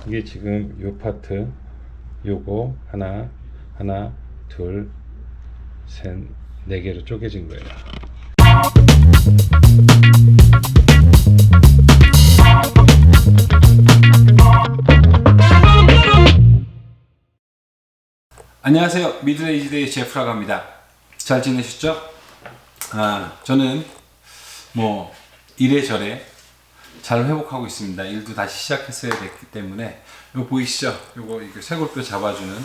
이게 지금 요 파트 요거 하나 둘 셋 네 개로 쪼개진 거예요. 안녕하세요. 미드레이지데이 제프라고 합니다. 잘 지내셨죠? 저는 뭐 이래저래 잘 회복하고 있습니다. 일도 다시 시작했어야 됐기 때문에 이거 보이시죠? 이거 쇄골뼈 잡아주는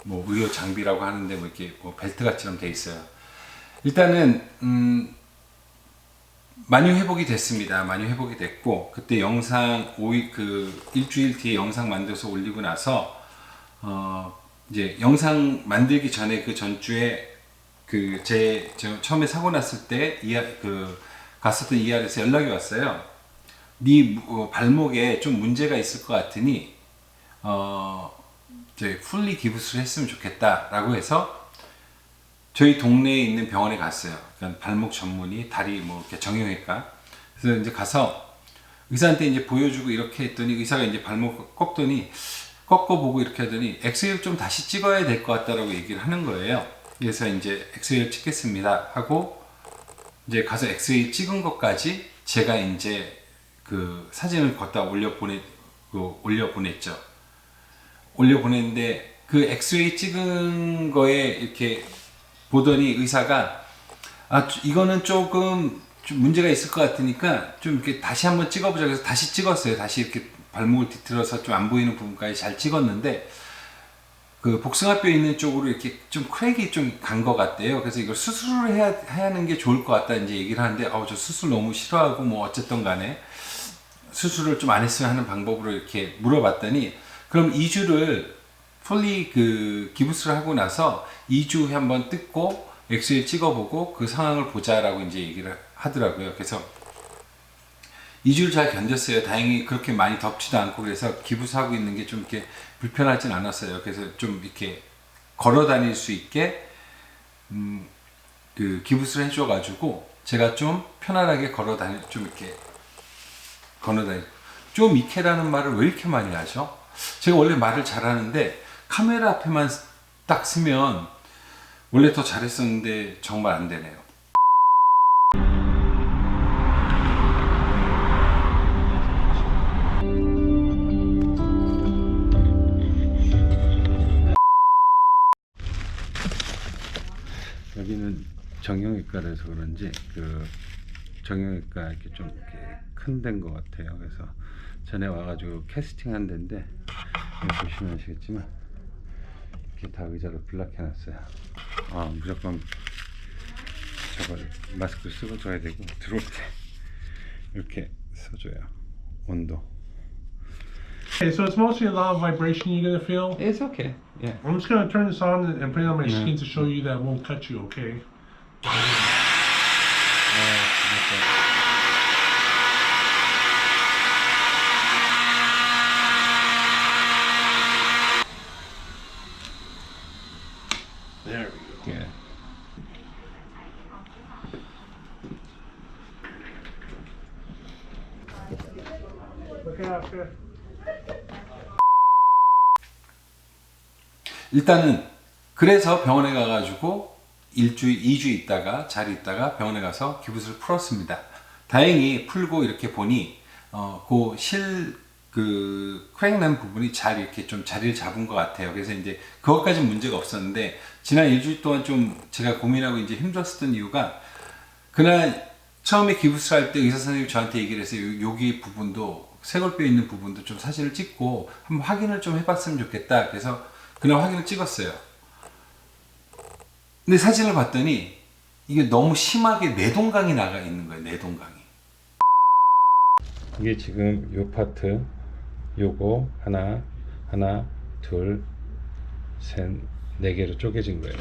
뭐 의료 장비라고 하는데 뭐 이렇게 뭐 벨트 같이럼 돼 있어요. 일단은 많이 회복이 됐습니다. 많이 회복이 됐고 그때 영상 일주일 뒤에 영상 만들어서 올리고 나서 이제 영상 만들기 전에 그 전주에 제가 처음에 사고 났을 때 갔었던 ER에서 연락이 왔어요. 네 발목에 좀 문제가 있을 것 같으니 이제 풀리 기부스를 했으면 좋겠다라고 해서 저희 동네에 있는 병원에 갔어요. 그러니까 발목 전문의, 다리 뭐 이렇게 정형외과. 그래서 이제 가서 의사한테 이제 보여주고 이렇게 했더니 의사가 이제 발목 꺾어보고 이렇게 하더니 엑스레이를 좀 다시 찍어야 될 것 같다라고 얘기를 하는 거예요. 그래서 이제 엑스레이를 찍겠습니다 하고 이제 가서 엑스레이 찍은 것까지 제가 이제 그 사진을 걷다 올려보냈죠. 올려보냈는데 그 엑스레이 찍은 거에 이렇게 보더니 의사가 이거는 조금 좀 문제가 있을 것 같으니까 좀 이렇게 다시 한번 찍어보자. 그래서 다시 찍었어요. 다시 이렇게 발목을 뒤틀어서 좀 안 보이는 부분까지 잘 찍었는데 그 복숭아뼈 있는 쪽으로 이렇게 좀 크랙이 좀 간 것 같대요. 그래서 이걸 수술을 해야 하는 게 좋을 것 같다 이제 얘기를 하는데 저 수술 너무 싫어하고 뭐 어쨌든 간에 수술을 좀 안 했으면 하는 방법으로 이렇게 물어봤더니 그럼 2주를 풀리 기부스를 하고 나서 2주 한번 뜯고 엑스레이 찍어보고 그 상황을 보자라고 이제 얘기를 하더라고요. 그래서 2주를 잘 견뎠어요. 다행히 그렇게 많이 덥지도 않고 그래서 기부스하고 있는 게 좀 이렇게 불편하진 않았어요. 그래서 좀 이렇게 걸어 다닐 수 있게 기부스를 해줘가지고 제가 좀 편안하게 좀 이케라는 말을 왜 이렇게 많이 하죠? 제가 원래 말을 잘하는데 카메라 앞에만 딱 쓰면 원래 더 잘했었는데 정말 안 되네요. 여기는 정형외과라서 그런지 정형외과 이렇게 좀 큰 데인 것 같아요. 그래서 전에 와가지고 캐스팅한 데인데 보시면 아시겠지만 이렇게 다 의자를 블락해놨어요. 무조건 저걸 마스크 쓰고 줘야 되고 들어올 때 이렇게 써줘요. 온도. Okay, so it's mostly a lot of vibration you're gonna feel. It's okay. Yeah. I'm just gonna turn this on and put it on my skin to show you that it won't cut you, okay? There we go. Yeah. Look out, good. 일단은 그래서 병원에 가가지고 2주 있다가 잘 있다가 병원에 가서 기부스를 풀었습니다. 다행히 풀고 이렇게 보니 크랙 난 부분이 잘 이렇게 좀 자리를 잡은 것 같아요. 그래서 이제 그것까지 문제가 없었는데 지난 일주일 동안 좀 제가 고민하고 이제 힘들었던 이유가 그날 처음에 기부스를 할 때 의사 선생님이 저한테 얘기를 했어요. 여기 부분도 쇄골뼈 있는 부분도 좀 사진을 찍고 한번 확인을 좀 해봤으면 좋겠다. 그래서 그날 확인을 찍었어요. 근데 사진을 봤더니 이게 너무 심하게 내동강이 나가 있는 거예요. 내동강이. 이게 지금 요 파트 요거 하나 둘 셋 네 개로 쪼개진 거예요.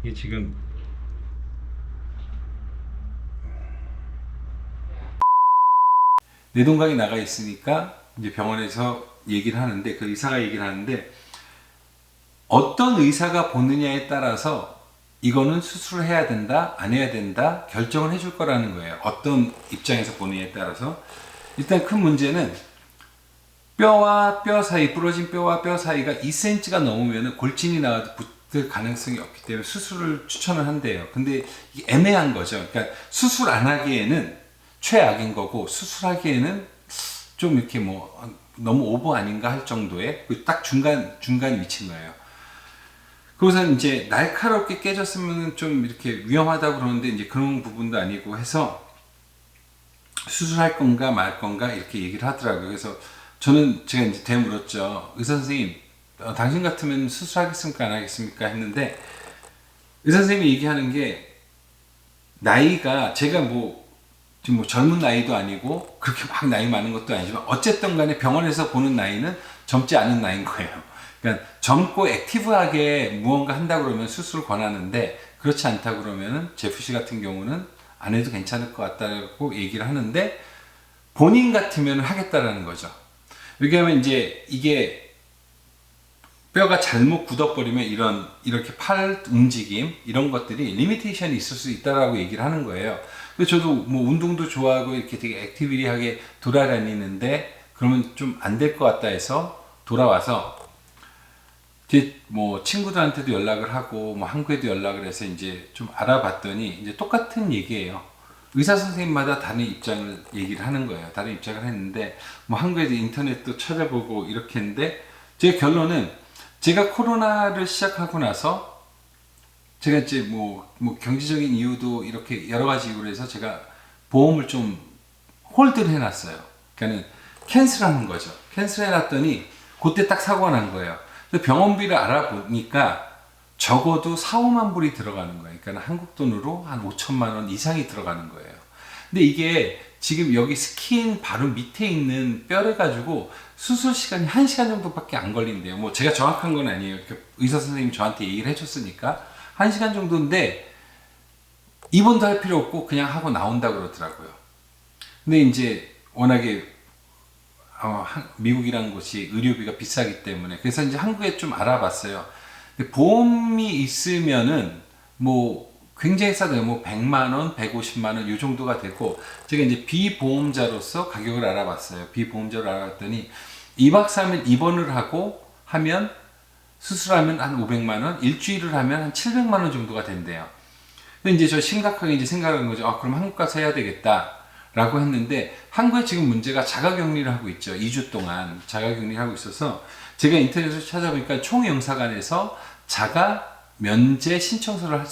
이게 지금 내동강이 나가 있으니까 이제 병원에서 얘기를 하는데 그 의사가 얘기를 하는데 어떤 의사가 보느냐에 따라서 이거는 수술을 해야 된다, 안 해야 된다 결정을 해줄 거라는 거예요. 어떤 입장에서 보느냐에 따라서. 일단 큰 문제는 뼈와 뼈 사이, 부러진 뼈와 뼈 사이가 2cm가 넘으면 골진이 나와도 붙을 가능성이 없기 때문에 수술을 추천을 한대요. 근데 이게 애매한 거죠. 그러니까 수술 안 하기에는 최악인 거고, 수술하기에는 좀 이렇게 뭐 너무 오버 아닌가 할 정도의 딱 중간 위치인 거예요. 그래서 이제 날카롭게 깨졌으면 좀 이렇게 위험하다고 그러는데 이제 그런 부분도 아니고 해서 수술할 건가 말 건가 이렇게 얘기를 하더라고요. 그래서 저는 제가 이제 되물었죠. 의사 선생님, 당신 같으면 수술하겠습니까 안 하겠습니까 했는데, 의사 선생님이 얘기하는 게 나이가 제가 지금 뭐 젊은 나이도 아니고 그렇게 막 나이 많은 것도 아니지만 어쨌든 간에 병원에서 보는 나이는 젊지 않은 나이인 거예요. 그러니까 젊고 액티브하게 무언가 한다 그러면 수술을 권하는데, 그렇지 않다 그러면은 제프 씨 같은 경우는 안 해도 괜찮을 것 같다고 얘기를 하는데, 본인 같으면 하겠다라는 거죠. 왜냐하면 이제 이게 뼈가 잘못 굳어버리면 이렇게 팔 움직임 이런 것들이 리미테이션이 있을 수 있다라고 얘기를 하는 거예요. 그래서 저도 뭐 운동도 좋아하고 이렇게 되게 액티비티하게 돌아다니는데 그러면 좀 안 될 것 같다 해서 돌아와서 뭐 친구들한테도 연락을 하고 뭐 한국에도 연락을 해서 이제 좀 알아봤더니 이제 똑같은 얘기예요. 의사 선생님마다 다른 입장을 얘기를 하는 거예요. 다른 입장을 했는데 뭐 한국에도 인터넷도 찾아보고 이렇게 했는데, 제 결론은 제가 코로나를 시작하고 나서 제가 이제 뭐 경제적인 이유도 이렇게 여러 가지 이유로 해서 제가 보험을 좀 홀드를 해놨어요. 그러니까는 캔슬하는 거죠. 캔슬 해놨더니 그때 딱 사고가 난 거예요. 그래서 병원비를 알아보니까 적어도 4, 5만 불이 들어가는 거예요. 그러니까 한국 돈으로 한 5천만 원 이상이 들어가는 거예요. 근데 이게 지금 여기 스킨 바로 밑에 있는 뼈를 가지고 수술 시간이 1시간 정도밖에 안 걸린대요. 뭐 제가 정확한 건 아니에요. 의사 선생님이 저한테 얘기를 해줬으니까 1시간 정도인데 입원도 할 필요 없고 그냥 하고 나온다 그러더라고요. 근데 이제 워낙에 미국이라는 곳이 의료비가 비싸기 때문에, 그래서 이제 한국에 좀 알아봤어요. 근데 보험이 있으면은 뭐 굉장히 싸대요. 뭐 100만 원, 150만 원 이 정도가 되고, 제가 이제 비보험자로서 가격을 알아봤어요. 비보험자로 알아봤더니 2박 3일 입원을 하고 하면 수술하면 한 500만 원, 일주일을 하면 한 700만 원 정도가 된대요. 근데 이제 저 심각하게 이제 생각하는 거죠. 그럼 한국 가서 해야 되겠다 라고 했는데, 한국에 지금 문제가 자가격리를 하고 있죠. 2주 동안 자가격리를 하고 있어서 제가 인터넷에서 찾아보니까 총영사관에서 자가 면제 신청서를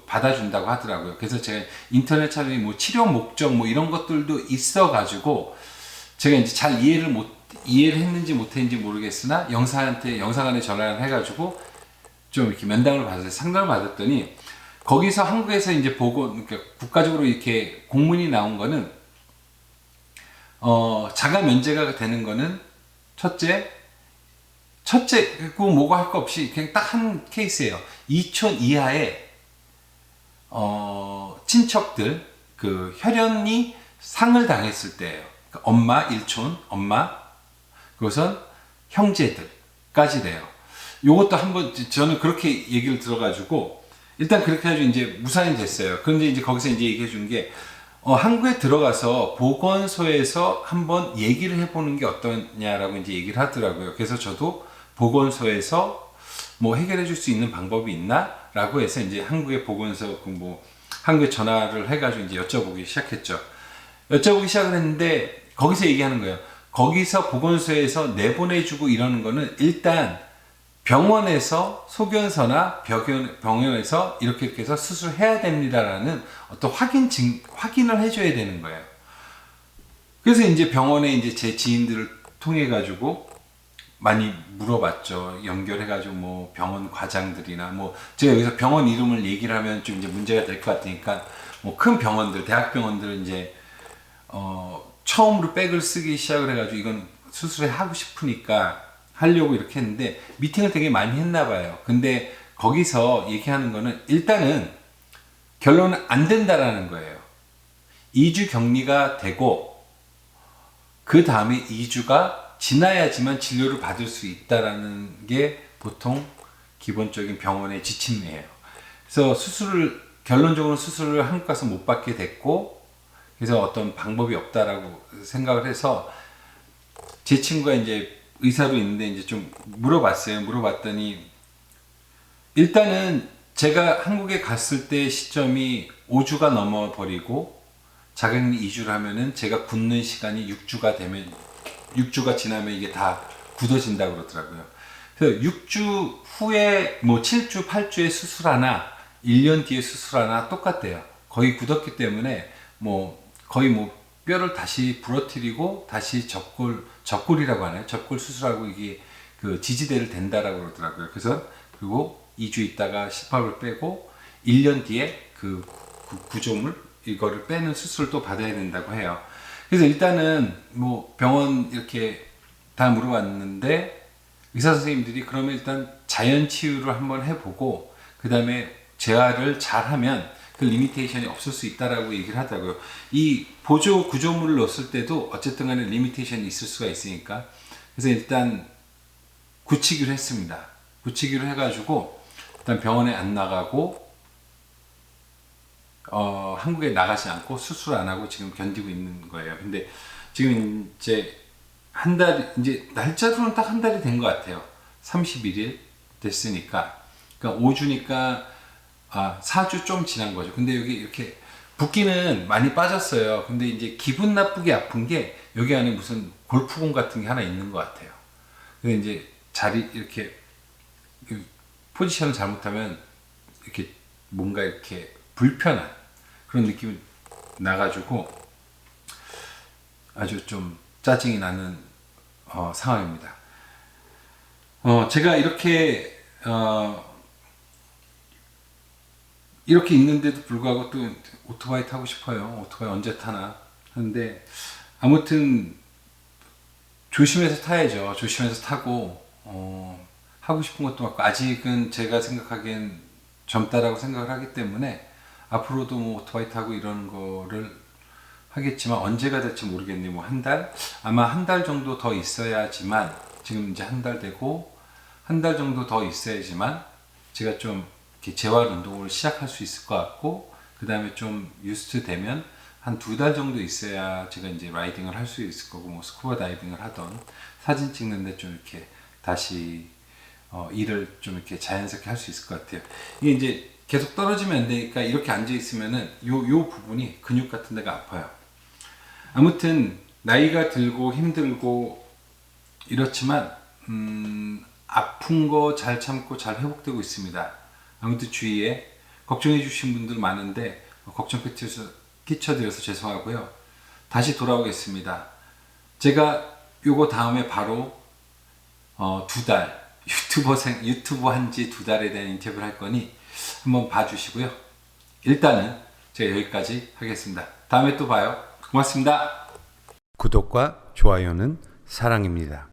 받아준다고 하더라고요. 그래서 제가 인터넷 찾아보니 뭐 치료 목적 뭐 이런 것들도 있어가지고 제가 이제 잘 이해를 했는지 못했는지 모르겠으나 영사관에 전화를 해가지고 좀 이렇게 면담을 받아서 상담을 받았더니, 거기서 한국에서 이제 그러니까 국가적으로 이렇게 공문이 나온 거는, 자가 면제가 되는 거는 첫째, 그거 뭐고 할 거 없이 그냥 딱 한 케이스예요. 2촌 이하의, 친척들, 혈연이 상을 당했을 때예요. 그러니까 엄마, 1촌, 엄마, 그것은 형제들까지 돼요. 요것도 한번, 저는 그렇게 얘기를 들어가지고, 일단 그렇게 해가지고 이제 무산이 됐어요. 그런데 이제 거기서 이제 얘기해 준 게, 한국에 들어가서 보건소에서 한번 얘기를 해보는 게 어떠냐라고 이제 얘기를 하더라고요. 그래서 저도 보건소에서 뭐 해결해 줄 수 있는 방법이 있나? 라고 해서 이제 한국의 보건소, 한국에 전화를 해가지고 이제 여쭤보기 시작했죠. 여쭤보기 시작을 했는데, 거기서 얘기하는 거예요. 거기서 보건소에서 내보내주고 이러는 거는 일단 병원에서 소견서나 병원에서 이렇게 해서 수술해야 됩니다라는 어떤 확인을 해줘야 되는 거예요. 그래서 이제 병원에 이제 제 지인들을 통해 가지고 많이 물어봤죠. 연결해가지고 뭐 병원 과장들이나 뭐 제가 여기서 병원 이름을 얘기를 하면 좀 이제 문제가 될 것 같으니까 뭐 큰 병원들, 대학병원들은 이제 처음으로 백을 쓰기 시작을 해가지고 이건 수술을 하고 싶으니까 하려고 이렇게 했는데 미팅을 되게 많이 했나 봐요. 근데 거기서 얘기하는 거는 일단은 결론은 안 된다라는 거예요. 2주 격리가 되고 그 다음에 2주가 지나야지만 진료를 받을 수 있다라는 게 보통 기본적인 병원의 지침이에요. 그래서 결론적으로 수술을 한국 가서 못 받게 됐고, 그래서 어떤 방법이 없다라고 생각을 해서 제 친구가 이제 의사로 있는데 이제 좀 물어봤어요. 물어봤더니 일단은 제가 한국에 갔을 때 시점이 5주가 넘어버리고 자가격리 2주를 하면은 제가 굳는 시간이 6주가 되면 6주가 지나면 이게 다 굳어진다고 그러더라고요. 그래서 6주 후에 뭐 7주, 8주에 수술하나 1년 뒤에 수술하나 똑같대요. 거의 굳었기 때문에 뭐 거의 뭐 뼈를 다시 부러뜨리고 다시 접골이라고 하나요? 접골 수술하고 이게 그 지지대를 댄다라고 그러더라고요. 그래서 그리고 2주 있다가 실밥을 빼고 1년 뒤에 그 구조물 이거를 빼는 수술을 또 받아야 된다고 해요. 그래서 일단은 뭐 병원 이렇게 다 물어봤는데 의사 선생님들이 그러면 일단 자연 치유를 한번 해보고 그 다음에 재활을 잘하면 그 리미테이션이 없을 수 있다라고 얘기를 하더라고요. 이 보조 구조물을 넣었을 때도 어쨌든 간에 리미테이션이 있을 수가 있으니까 그래서 일단 굳히기로 했습니다. 굳히기로 해가지고 일단 병원에 안 나가고 한국에 나가지 않고 수술 안 하고 지금 견디고 있는 거예요. 근데 지금 이제 한 달, 이제 날짜로는 딱 한 달이 된 것 같아요. 31일 됐으니까. 그러니까 5주니까 4주 좀 지난 거죠. 근데 여기 이렇게 붓기는 많이 빠졌어요. 근데 이제 기분 나쁘게 아픈 게 여기 안에 무슨 골프공 같은 게 하나 있는 것 같아요. 근데 이제 자리 이렇게 포지션을 잘못하면 이렇게 뭔가 이렇게 불편한 그런 느낌이 나가지고 아주 좀 짜증이 나는 상황입니다. 제가 이렇게 이렇게 있는데도 불구하고 또 오토바이 타고 싶어요. 오토바이 언제 타나 하는데 아무튼 조심해서 타야죠. 조심해서 타고 하고 싶은 것도 많고 아직은 제가 생각하기엔 젊다라고 생각을 하기 때문에 앞으로도 뭐 오토바이 타고 이런 거를 하겠지만 언제가 될지 모르겠네요. 뭐 한 달? 아마 한 달 정도 더 있어야지만 지금 이제 한 달 되고 한 달 정도 더 있어야지만 제가 좀 이렇게 재활 운동을 시작할 수 있을 것 같고 그 다음에 좀 유스트 되면 한 2달 정도 있어야 제가 이제 라이딩을 할 수 있을 거고 뭐 스쿠버 다이빙을 하던 사진 찍는데 좀 이렇게 다시 일을 좀 이렇게 자연스럽게 할 수 있을 것 같아요. 이게 이제 계속 떨어지면 안 되니까 이렇게 앉아 있으면은 요 부분이 근육 같은 데가 아파요. 아무튼 나이가 들고 힘들고 이렇지만 아픈 거 잘 참고 잘 회복되고 있습니다. 아무튼 주위에 걱정해 주신 분들 많은데 걱정 끼쳐드려서 죄송하고요. 다시 돌아오겠습니다. 제가 요거 다음에 바로 2달 유튜버 한지 2달에 대한 인터뷰를 할 거니 한번 봐주시고요. 일단은 제가 여기까지 하겠습니다. 다음에 또 봐요. 고맙습니다. 구독과 좋아요는 사랑입니다.